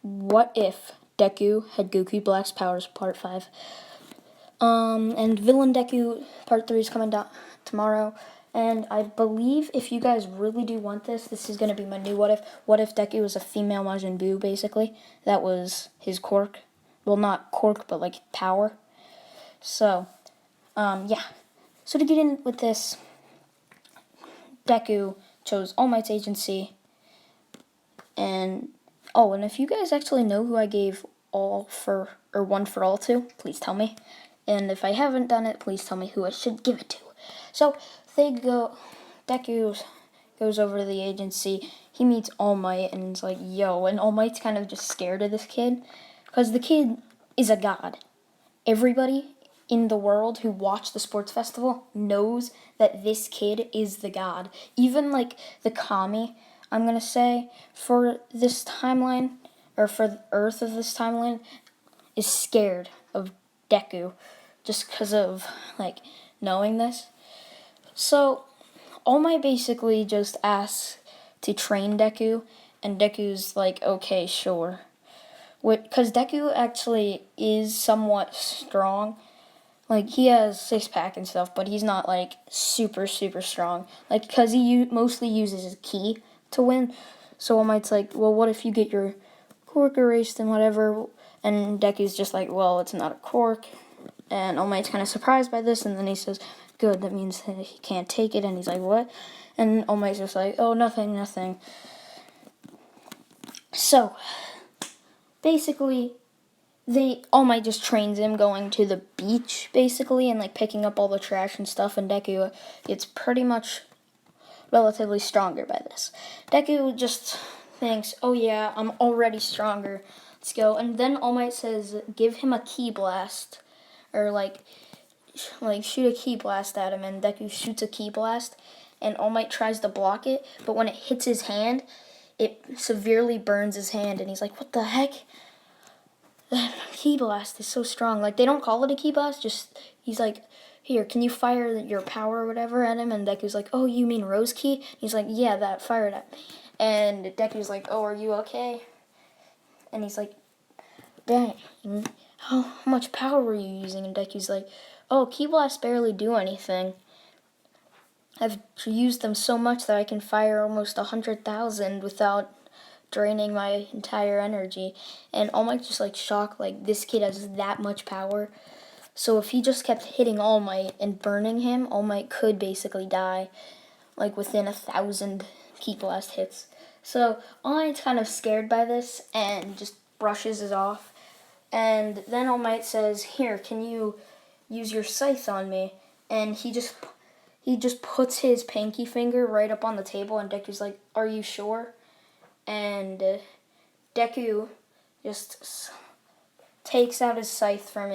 What if Deku had Goku Black's powers, part 5. And Villain Deku part 3 is coming down tomorrow. And I believe if you guys really do want this is going to be my new what if. What if Deku was a female Majin Buu, basically? That was his quirk. Well, not quirk, but like power. So, yeah. So to get in with this, Deku chose All Might's agency. And, and if you guys actually know who I gave one for all to, please tell me. And if I haven't done it, please tell me who I should give it to. So Deku goes over to the agency. He meets All Might and it's like, yo. And All Might's kind of just scared of this kid because the kid is a god. Everybody in the world who watched the sports festival knows that this kid is the god. Even like the kami, I'm going to say, for this timeline, or for the Earth of this timeline, is scared of Deku just because of, like, knowing this. So, All Might basically just asks to train Deku, and Deku's like, okay, sure. Because Deku actually is somewhat strong. Like, he has 6-pack and stuff, but he's not, like, super, super strong. Like, because he mostly uses his ki to win. So All Might's like, well, what if you get your quirk erased and whatever? And Deku's just like, well, it's not a quirk. And All Might's kind of surprised by this, and then he says, good, that means that he can't take it. And he's like, what? And All Might's just like, oh, nothing. So, basically, All Might just trains him going to the beach, basically, and, like, picking up all the trash and stuff, and Deku gets pretty much relatively stronger by this. Deku just thinks, oh yeah, I'm already stronger, let's go. And then All Might says, give him a ki blast, or like shoot a ki blast at him, and Deku shoots a ki blast, and All Might tries to block it, but when it hits his hand, it severely burns his hand, and he's like, what the heck? The ki blast is so strong. Like, they don't call it a ki blast, just, he's like, here, can you fire your power or whatever at him? And Deku's like, oh, you mean Rose Ki? He's like, yeah, that, fire it at me. And Deku's like, oh, are you okay? And he's like, dang, how much power were you using? And Deku's like, oh, ki blasts barely do anything. I've used them so much that I can fire almost 100,000 without draining my entire energy. And All Might's just like shocked, like, this kid has that much power. So if he just kept hitting All Might and burning him, All Might could basically die, like, within 1,000 ki blast hits. So All Might's kind of scared by this and just brushes it off. And then All Might says, here, can you use your scythe on me? And he just puts his pinky finger right up on the table, and Deku's like, are you sure? And Deku just takes out his scythe from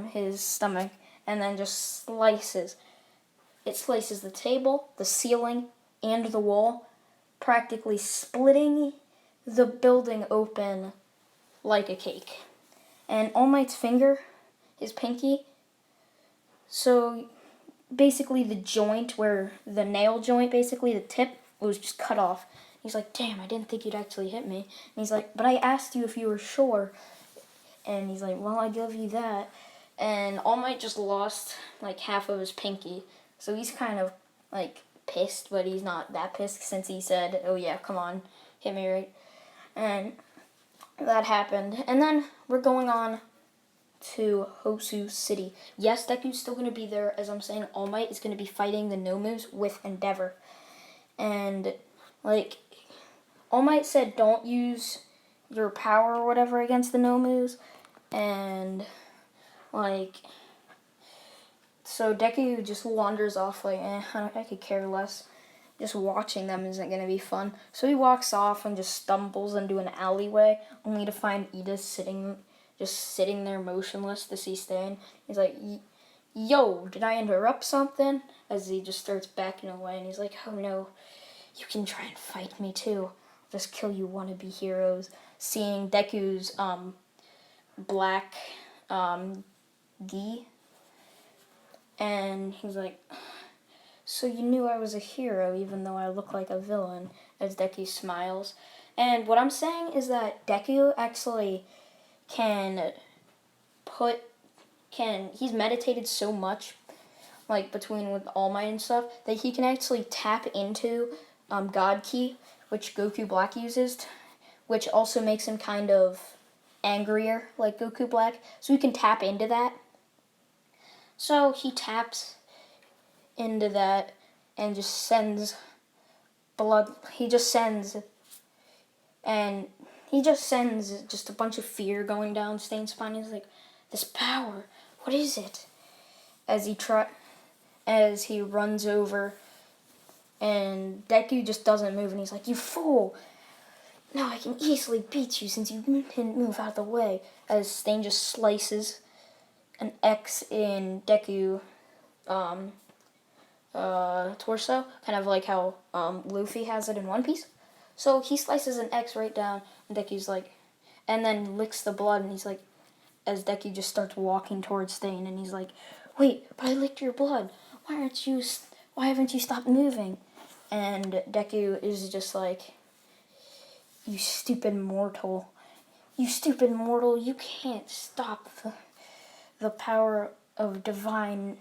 his stomach, and then just slices. It slices the table, the ceiling, and the wall, practically splitting the building open like a cake. And All Might's finger, his pinky, so basically the joint where the nail joint, basically the tip, was just cut off. He's like, damn, I didn't think you'd actually hit me. And he's like, but I asked you if you were sure. And he's like, well, I give you that. And All Might just lost like half of his pinky. So he's kind of like pissed, but he's not that pissed since he said, oh yeah, come on, hit me right. And that happened. And then we're going on to Hosu City. Yes, Deku's still going to be there. As I'm saying, All Might is going to be fighting the Nomus with Endeavor. And, like, All Might said don't use your power or whatever against the Nomus. And, like, so Deku just wanders off like, I could care less. Just watching them isn't going to be fun. So he walks off and just stumbles into an alleyway, only to find Ida sitting there motionless to see Stan. He's like, yo, did I interrupt something? As he just starts backing away, and he's like, oh no, you can try and fight me too. I'll just kill you wannabe heroes. Seeing Deku's black gi, and he's like, so you knew I was a hero even though I look like a villain, as Deku smiles. And what I'm saying is that Deku actually can he's meditated so much, like between with All Might and stuff, that he can actually tap into God Ki, which Goku Black uses, which also makes him kind of angrier like Goku Black. So he can tap into that. So he taps into that and just sends blood. He just sends just a bunch of fear going down Stain's spine. He's like, this power, what is it? As he runs over, and Deku just doesn't move, and he's like, you fool! Now I can easily beat you since you didn't move out of the way. As Stain just slices an X in Deku torso, kind of like how Luffy has it in One Piece. So he slices an X right down, and Deku's like, and then licks the blood, and he's like, as Deku just starts walking towards Stain, and he's like, wait, but I licked your blood. Why haven't you stopped moving? And Deku is just like, you stupid mortal, you can't stop the power of divine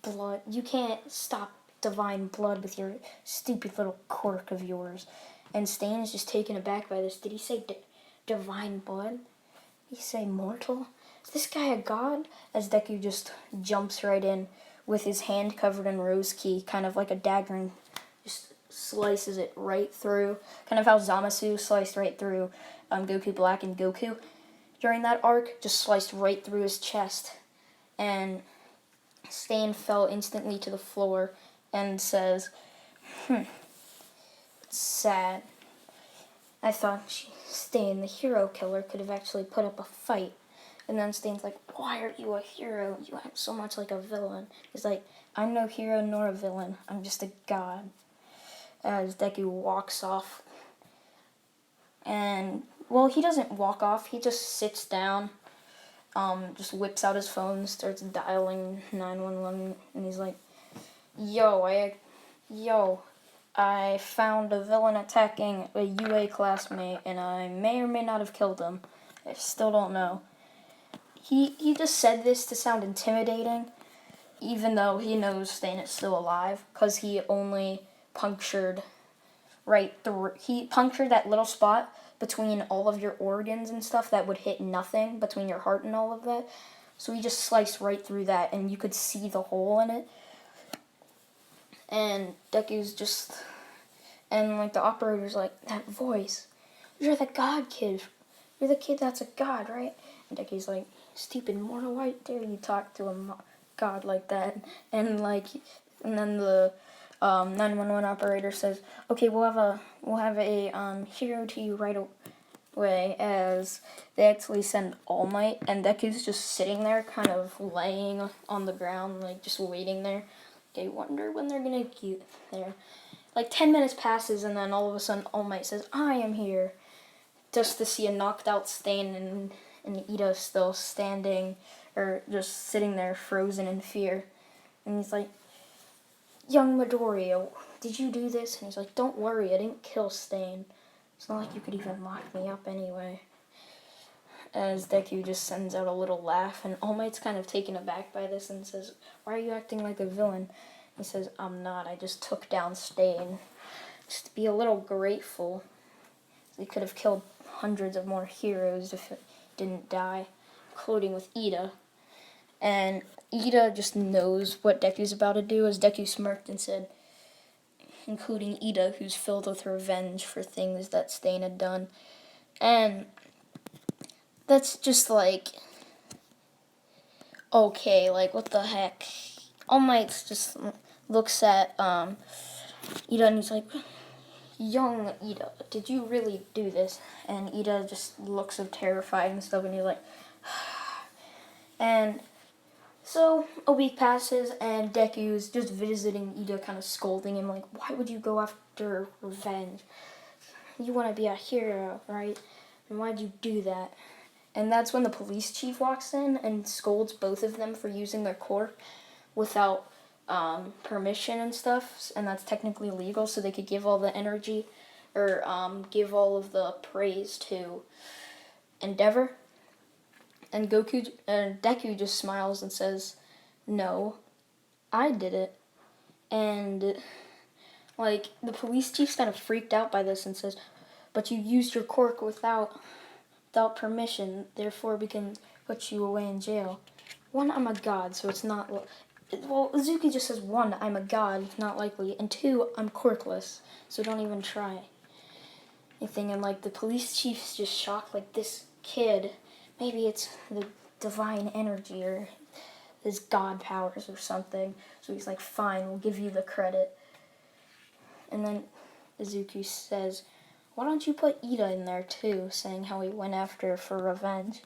blood. You can't stop divine blood with your stupid little quirk of yours. And Stain is just taken aback by this. Did he say divine blood? Did he say mortal? Is this guy a god? As Deku just jumps right in with his hand covered in rose ki, kind of like a dagger, and just slices it right through. Kind of how Zamasu sliced right through Goku Black and Goku during that arc, just sliced right through his chest. And Stain fell instantly to the floor and says, it's sad. I thought Stain, the hero killer, could have actually put up a fight. And then Stain's like, why are you a hero? You act so much like a villain. He's like, I'm no hero nor a villain. I'm just a god. As Deku walks off. And, well, he doesn't walk off. He just sits down, just whips out his phone, starts dialing 911, and he's like, I found a villain attacking a UA classmate, and I may or may not have killed him. I still don't know. He just said this to sound intimidating, even though he knows Stain is still alive, because he only punctured he punctured that little spot between all of your organs and stuff that would hit nothing, between your heart and all of that. So he just sliced right through that, and you could see the hole in it. And Deku's just, and like the operator's like, that voice, you're the god kid. You're the kid that's a god, right? And Deku's like, stupid mortal, why dare you talk to a god like that? And then the 911 operator says, okay, we'll have a hero to you right away, as they actually send All Might, and Deku's just sitting there, kind of laying on the ground, like just waiting there. They wonder when they're gonna get there. Like 10 minutes passes, and then all of a sudden All Might says, I am here, just to see a knocked out Stain and Ida still standing, or just sitting there frozen in fear. And he's like, young Midoriya, did you do this? And he's like, don't worry, I didn't kill Stain. It's not like you could even lock me up anyway. As Deku just sends out a little laugh, and All Might's kind of taken aback by this and says, why are you acting like a villain? He says, I'm not, I just took down Stain. Just to be a little grateful. He could have killed hundreds of more heroes if it didn't die, including with Ida. And Ida just knows what Deku's about to do, as Deku smirked and said, including Ida, who's filled with revenge for things that Stain had done. And that's just like, okay, like, what the heck? All Might just looks at Ida, and he's like, young Ida, did you really do this? And Ida just looks so terrified and stuff, and he's like, and so a week passes, and Deku's just visiting Ida, kind of scolding him, like, why would you go after revenge? You want to be a hero, right? And why'd you do that? And that's when the police chief walks in and scolds both of them for using their quirk without permission and stuff, and that's technically illegal, so they could give all the energy or give all of the praise to Endeavor. And Deku just smiles and says, "No, I did it." And like the police chief's kind of freaked out by this and says, "But you used your quirk without permission, therefore we can put you away in jail." One, I'm a god, so it's not. Well, Izuki just says, one, I'm a god, it's not likely, and two, I'm quirkless, so don't even try anything. And like the police chief's just shocked, like this kid, maybe it's the divine energy or his god powers or something. So he's like, fine, we'll give you the credit. And then Izuki says, why don't you put Ida in there too, saying how he went after her for revenge.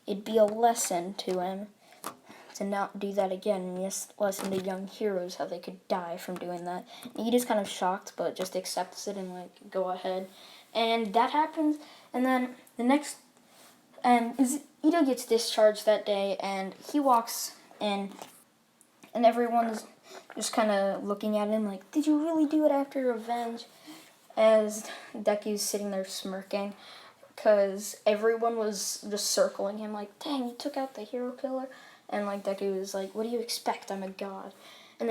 It'd be a lesson to him to not do that again, and just lesson to young heroes how they could die from doing that. And Ida's kind of shocked, but just accepts it and like, go ahead. And that happens, and then the next, and Ida gets discharged that day, and he walks in, and everyone's just kind of looking at him like, did you really do it after revenge? As Deku's sitting there smirking, because everyone was just circling him like, dang, you took out the hero pillar. And like Deku was like, what do you expect? I'm a god. And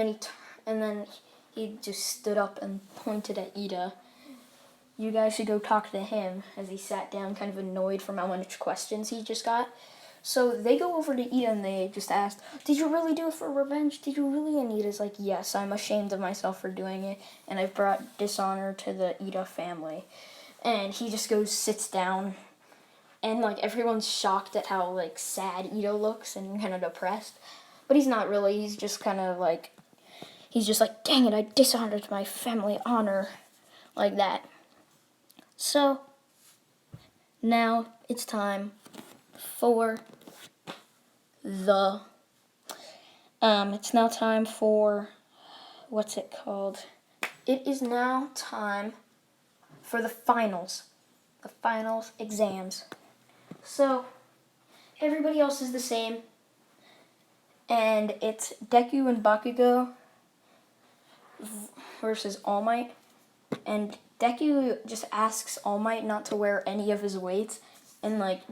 then he just stood up and pointed at Ida. You guys should go talk to him, as he sat down kind of annoyed from how much questions he just got. So they go over to Ida and they just asked, did you really do it for revenge? Did you really? And Ida's like, yes, I'm ashamed of myself for doing it, and I've brought dishonor to the Ida family. And he just goes, sits down, and like everyone's shocked at how like sad Ida looks and kind of depressed. But he's not really, he's just kind of like, he's just like, dang it, I dishonored my family honor, like that. So, now it's time for it's now time for, what's it called? It is now time for the finals exams. So, everybody else is the same, and it's Deku and Bakugo versus All Might, and Deku just asks All Might not to wear any of his weights, and like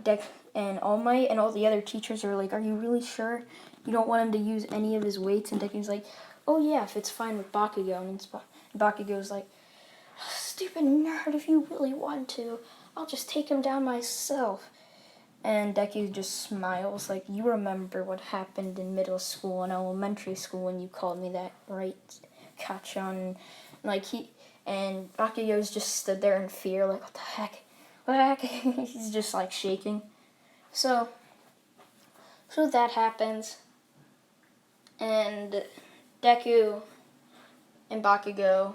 and All Might and all the other teachers are like, are you really sure you don't want him to use any of his weights? And Deku's like, oh yeah, if it's fine with Bakugo. And Bakugo's like, stupid nerd, if you really want to, I'll just take him down myself. And Deku just smiles like, you remember what happened in middle school and elementary school when you called me that, right, Kachan? Like and Bakugo's just stood there in fear, like, what the heck? He's just like shaking. So that happens, and Deku and Bakugo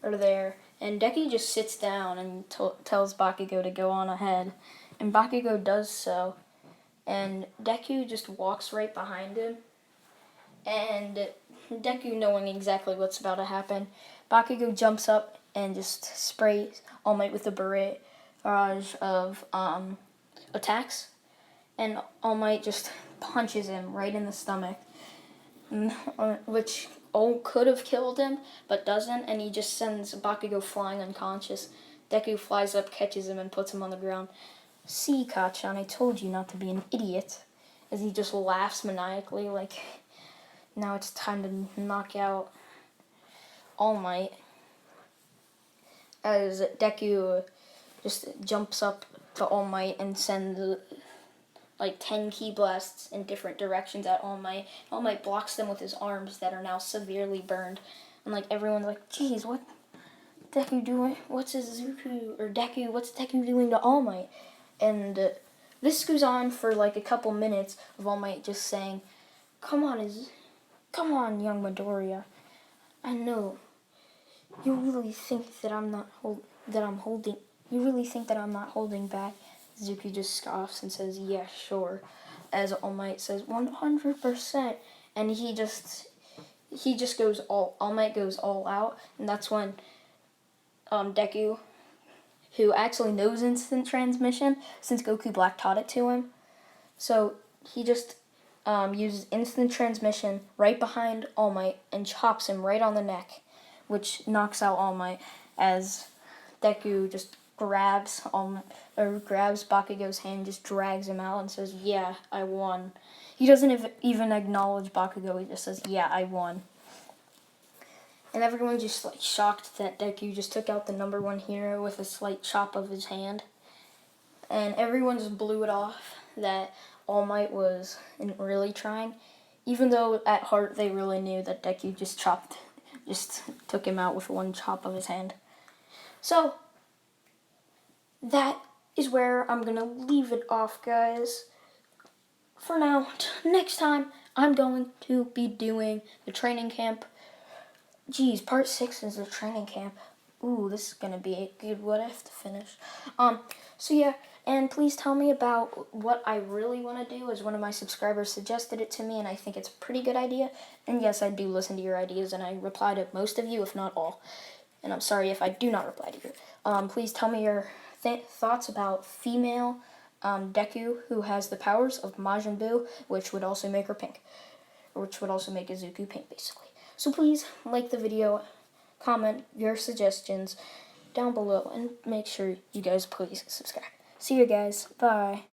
are there, and Deku just sits down and tells Bakugo to go on ahead, and Bakugo does so, and Deku just walks right behind him, and Deku, knowing exactly what's about to happen, Bakugo jumps up and just sprays All Might with a barrage of attacks, and All Might just punches him right in the stomach, which could have killed him, but doesn't, and he just sends Bakugo flying unconscious. Deku flies up, catches him, and puts him on the ground. See, Kachan, I told you not to be an idiot. As he just laughs maniacally, like, now it's time to knock out All Might. As Deku just jumps up to All Might and sends like 10 ki blasts in different directions at All Might. All Might blocks them with his arms that are now severely burned. And like everyone's like, geez, what Deku doing? What's Deku doing to All Might? And this goes on for like a couple minutes of All Might just saying, come on, young Midoriya. I know. You really think that I'm not holding back? Zuki just scoffs and says, yeah, sure. As All Might says, 100%. And All Might goes all out. And that's when Deku, who actually knows instant transmission, since Goku Black taught it to him. So he just uses instant transmission right behind All Might and chops him right on the neck, which knocks out All Might, as Deku just grabs Bakugo's hand, just drags him out, and says, "Yeah, I won." He doesn't even acknowledge Bakugo. He just says, "Yeah, I won." And everyone's just like shocked that Deku just took out the number one hero with a slight chop of his hand. And everyone just blew it off that All Might wasn't really trying, even though at heart they really knew that Deku just took him out with one chop of his hand. So that is where I'm gonna leave it off, guys. For now, next time I'm going to be doing the training camp. Geez, part 6 is the training camp. Ooh, this is gonna be a good what if to finish. So yeah, and please tell me about what I really want to do, as one of my subscribers suggested it to me, and I think it's a pretty good idea. And yes, I do listen to your ideas, and I reply to most of you, if not all. And I'm sorry if I do not reply to you. Please tell me your thoughts about female Deku, who has the powers of Majin Buu, which would also make her pink, which would also make Izuku pink, basically. So please like the video, comment your suggestions down below, and make sure you guys please subscribe. See you guys. Bye.